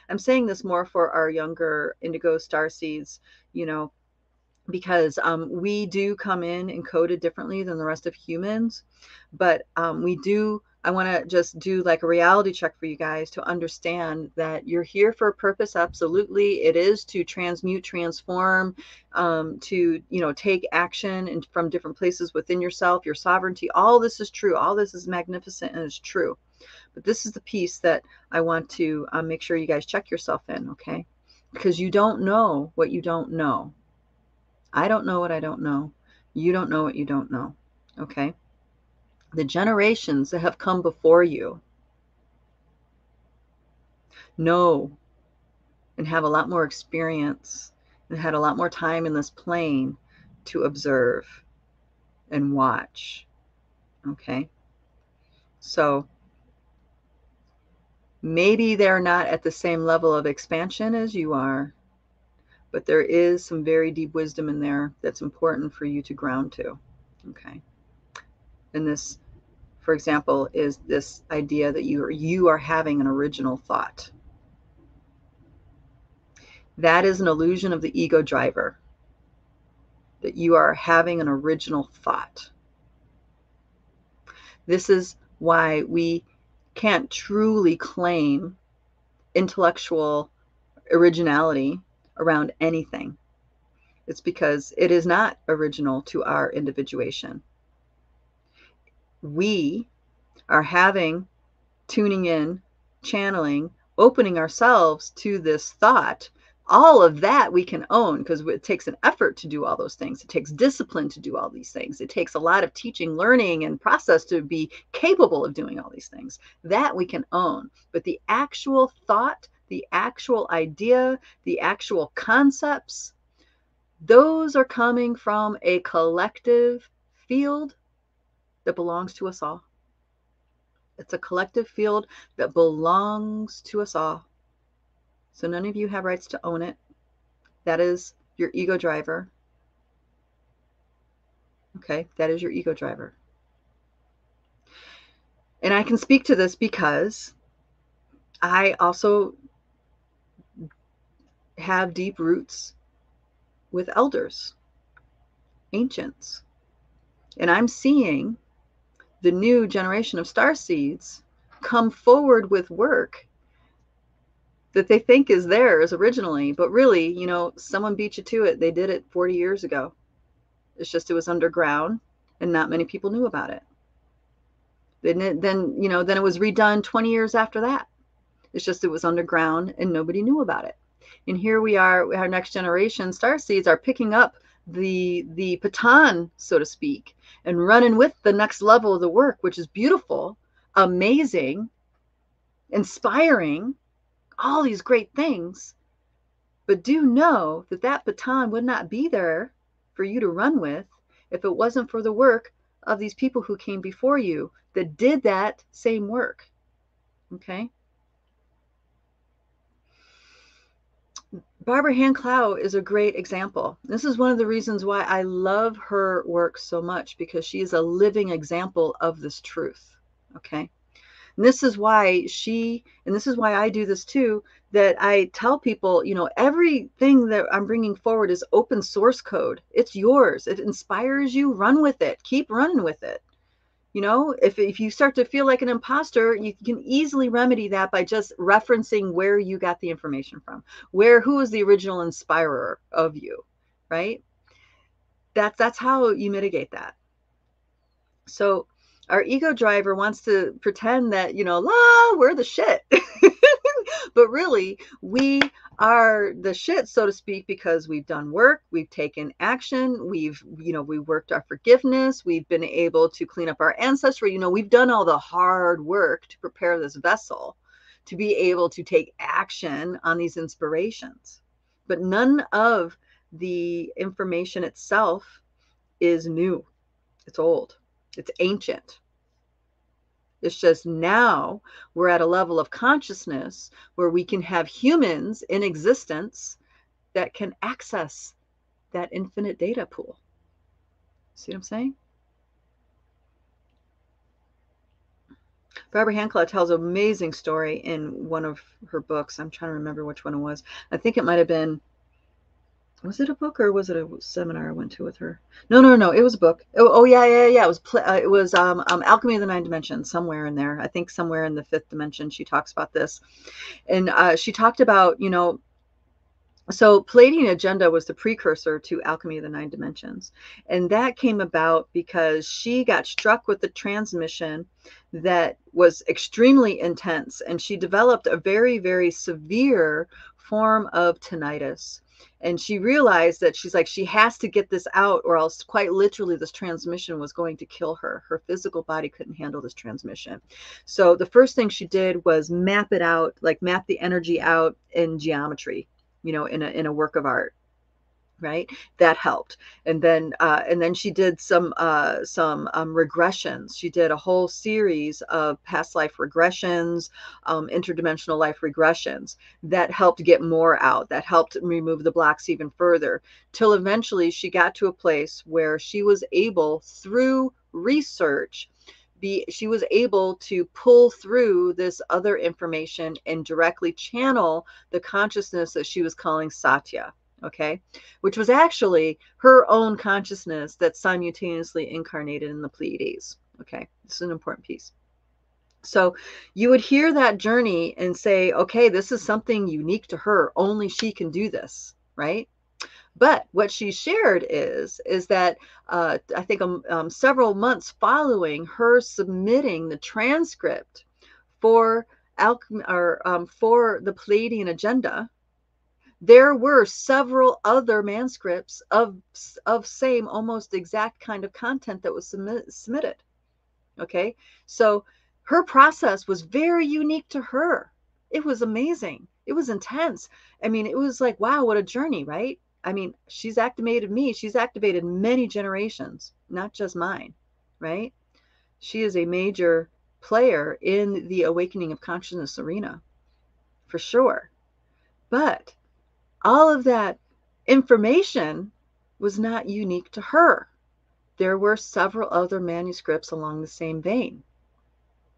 I'm saying this more for our younger indigo starseeds, you know, because we do come in encoded differently than the rest of humans. But I want to just do like a reality check for you guys to understand that you're here for a purpose. Absolutely. It is to transmute, transform, to, you know, take action and from different places within yourself, your sovereignty. All this is true. All this is magnificent and is true. But this is the piece that I want to make sure you guys check yourself in, okay? Because you don't know what you don't know. I don't know what I don't know. You don't know what you don't know. Okay? The generations that have come before you know and have a lot more experience and had a lot more time in this plane to observe and watch. Okay? So maybe they're not at the same level of expansion as you are, but there is some very deep wisdom in there that's important for you to ground to. Okay? And this, for example, is this idea that you are having an original thought. That is an illusion of the ego driver, that you are having an original thought. This is why we can't truly claim intellectual originality around anything. It's because it is not original to our individuation. We are tuning in, channeling, opening ourselves to this thought. All of that we can own because it takes an effort to do all those things. It takes discipline to do all these things. It takes a lot of teaching, learning, and process to be capable of doing all these things. That we can own. But the actual thought, the actual idea, the actual concepts, those are coming from a collective field that belongs to us all. It's a collective field that belongs to us all. So none of you have rights to own it. That is your ego driver. Okay, that is your ego driver. And I can speak to this because I also have deep roots with elders, ancients. And I'm seeing the new generation of starseeds come forward with work that they think is theirs originally, but really, you know, someone beat you to it. They did it 40 years ago. It's just it was underground and not many people knew about it. Then it was redone 20 years after that. It's just it was underground and nobody knew about it. And here we are, our next generation starseeds are picking up the baton, so to speak, and running with the next level of the work, which is beautiful, amazing, inspiring, all these great things. But do know that that baton would not be there for you to run with if it wasn't for the work of these people who came before you that did that same work. Okay? Barbara Hand Clow is a great example. This is one of the reasons why I love her work so much, because she is a living example of this truth. Okay? And this is why I do this too, that I tell people, you know, everything that I'm bringing forward is open source code. It's yours. It inspires you. Run with it. Keep running with it. You know, if you start to feel like an imposter, you can easily remedy that by just referencing where you got the information from, who is the original inspirer of you, right? That's how you mitigate that. So our ego driver wants to pretend that, you know, we're the shit. But really, we are the shit, so to speak, because we've done work, we've taken action, we worked our forgiveness, we've been able to clean up our ancestry. You know, we've done all the hard work to prepare this vessel to be able to take action on these inspirations. But none of the information itself is new. It's old. It's ancient. It's just now we're at a level of consciousness where we can have humans in existence that can access that infinite data pool. See what I'm saying? Barbara Hancock tells an amazing story in one of her books. I'm trying to remember which one it was. I think it might have been, was it a book or was it a seminar I went to with her? No, no, no, it was a book. Oh, yeah, yeah, yeah. It was Alchemy of the Nine Dimensions, somewhere in there. I think somewhere in the fifth dimension she talks about this, and she talked about, so Palladian Agenda was the precursor to Alchemy of the Nine Dimensions. And that came about because she got struck with the transmission that was extremely intense. And she developed a very, very severe form of tinnitus. And she realized that she's like, she has to get this out, or else quite literally this transmission was going to kill her. Her physical body couldn't handle this transmission. So the first thing she did was map it out, like map the energy out in geometry, in a work of art, right? That helped. And then she did some regressions. She did a whole series of past life regressions, interdimensional life regressions that helped get more out, that helped remove the blocks even further, till eventually she got to a place where she was able, through research, she was able to pull through this other information and directly channel the consciousness that she was calling Satya, okay, which was actually her own consciousness that simultaneously incarnated in the Pleiades. Okay, this is an important piece. So you would hear that journey and say, okay, this is something unique to her. Only she can do this, right? But what she shared is that I think several months following her submitting the transcript for for the Palladian Agenda, there were several other manuscripts of same, almost exact kind of content that was submitted. Okay, so her process was very unique to her. It was amazing. It was intense. I mean, it was like, wow, what a journey, right? I mean, she's activated me. She's activated many generations, not just mine, right? She is a major player in the awakening of consciousness arena, for sure. But all of that information was not unique to her. There were several other manuscripts along the same vein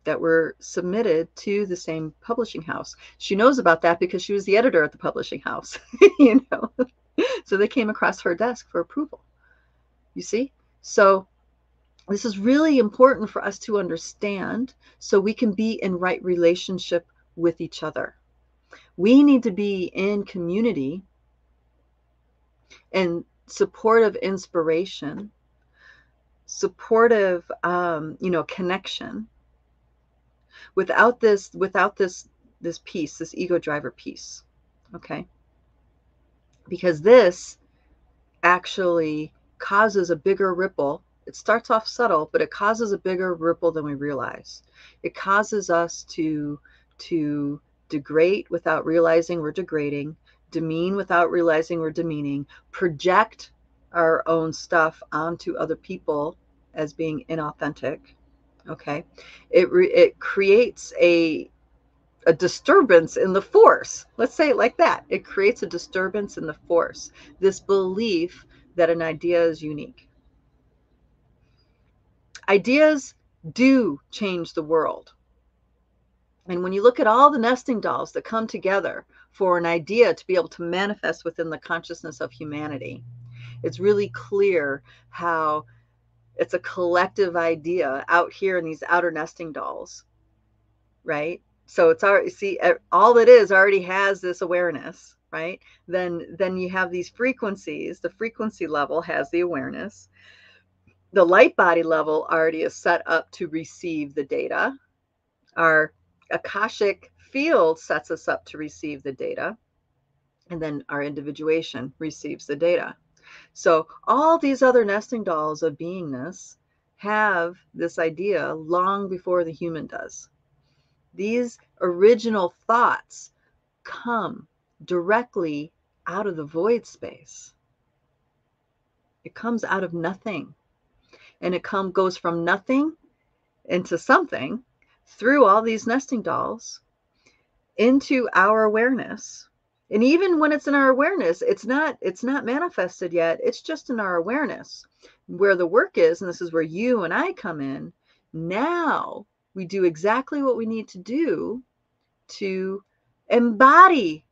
that were submitted to the same publishing house. She knows about that because she was the editor at the publishing house, So they came across her desk for approval. You see? So this is really important for us to understand so we can be in right relationship with each other. We need to be in community and supportive inspiration, supportive, connection. Without this piece, this ego driver piece, okay? Because this actually causes a bigger ripple. It starts off subtle, but it causes a bigger ripple than we realize. It causes us to degrade without realizing we're degrading, demean without realizing we're demeaning, project our own stuff onto other people as being inauthentic. Okay, it creates a disturbance in the force. Let's say it like that. It creates a disturbance in the force. This belief that an idea is unique. Ideas do change the world. And when you look at all the nesting dolls that come together for an idea to be able to manifest within the consciousness of humanity, it's really clear how it's a collective idea out here in these outer nesting dolls, right? So it's already, see, all it is already has this awareness, right? Then you have these frequencies. The frequency level has the awareness. The light body level already is set up to receive the data. Our Akashic field sets us up to receive the data. And then our individuation receives the data. So all these other nesting dolls of beingness have this idea long before the human does. These original thoughts come directly out of the void space. It comes out of nothing. And it goes from nothing into something through all these nesting dolls into our awareness. And even when it's in our awareness, it's not manifested yet. It's just in our awareness. Where the work is, and this is where you and I come in, now we do exactly what we need to do to embody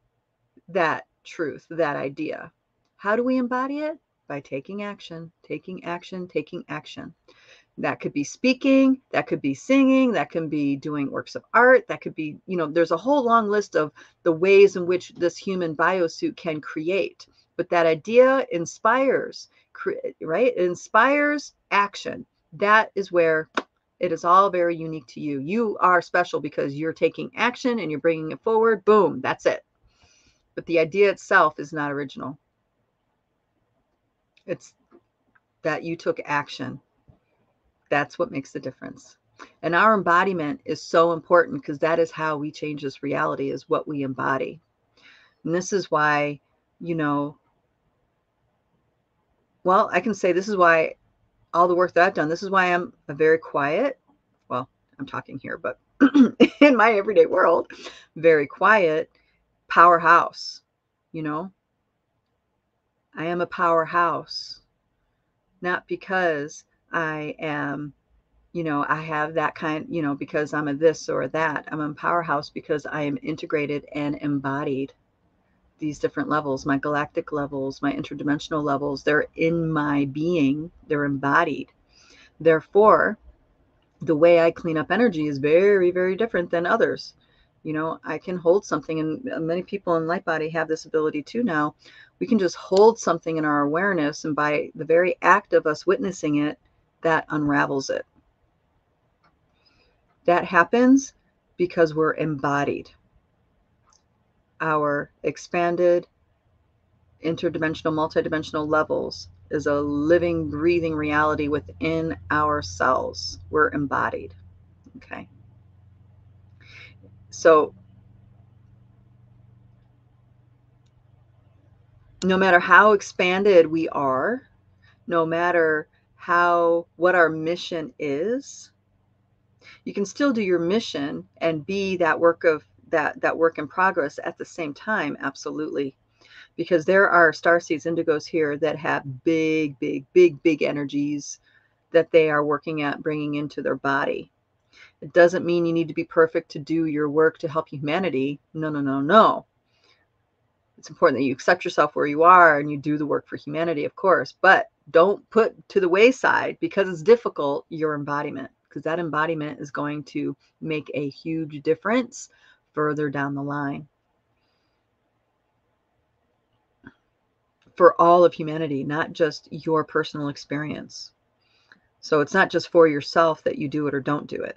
that truth, that idea. How do we embody it? By taking action, taking action, taking action. That could be speaking, that could be singing, that can be doing works of art, that could be, there's a whole long list of the ways in which this human biosuit can create. But that idea inspires, right? It inspires action. That is where it is all very unique to you. You are special because you're taking action and you're bringing it forward. Boom, that's it. But the idea itself is not original. It's that you took action. That's what makes the difference. And our embodiment is so important because that is how we change this reality, is what we embody. And this is why, well, I can say this is why all the work that I've done, this is why I'm a very quiet, well, I'm talking here, but in my everyday world, very quiet powerhouse. I am a powerhouse, not because I am, I have that kind, because I'm a this or a that. I'm a powerhouse because I am integrated and embodied. These different levels, my galactic levels, my interdimensional levels, they're in my being, they're embodied. Therefore, the way I clean up energy is very, very different than others. I can hold something, and many people in Light Body have this ability too now. We can just hold something in our awareness, and by the very act of us witnessing it, that unravels it. That happens because we're embodied. Our expanded interdimensional, multidimensional levels is a living, breathing reality within our cells. We're embodied. Okay. So no matter how expanded we are, no matter what our mission is, you can still do your mission and be that work in progress at the same time. Absolutely. Because there are starseeds, indigos here that have big, big, big, big energies that they are working at bringing into their body. It doesn't mean you need to be perfect to do your work to help humanity. No, no, no, no. It's important that you accept yourself where you are and you do the work for humanity, of course, but don't put to the wayside, because it's difficult, your embodiment, because that embodiment is going to make a huge difference further down the line for all of humanity, not just your personal experience. So it's not just for yourself that you do it or don't do it.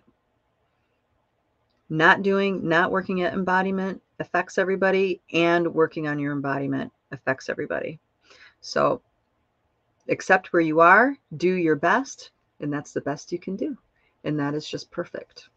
Not working at embodiment affects everybody, and working on your embodiment affects everybody. So accept where you are, do your best, and that's the best you can do. And that is just perfect.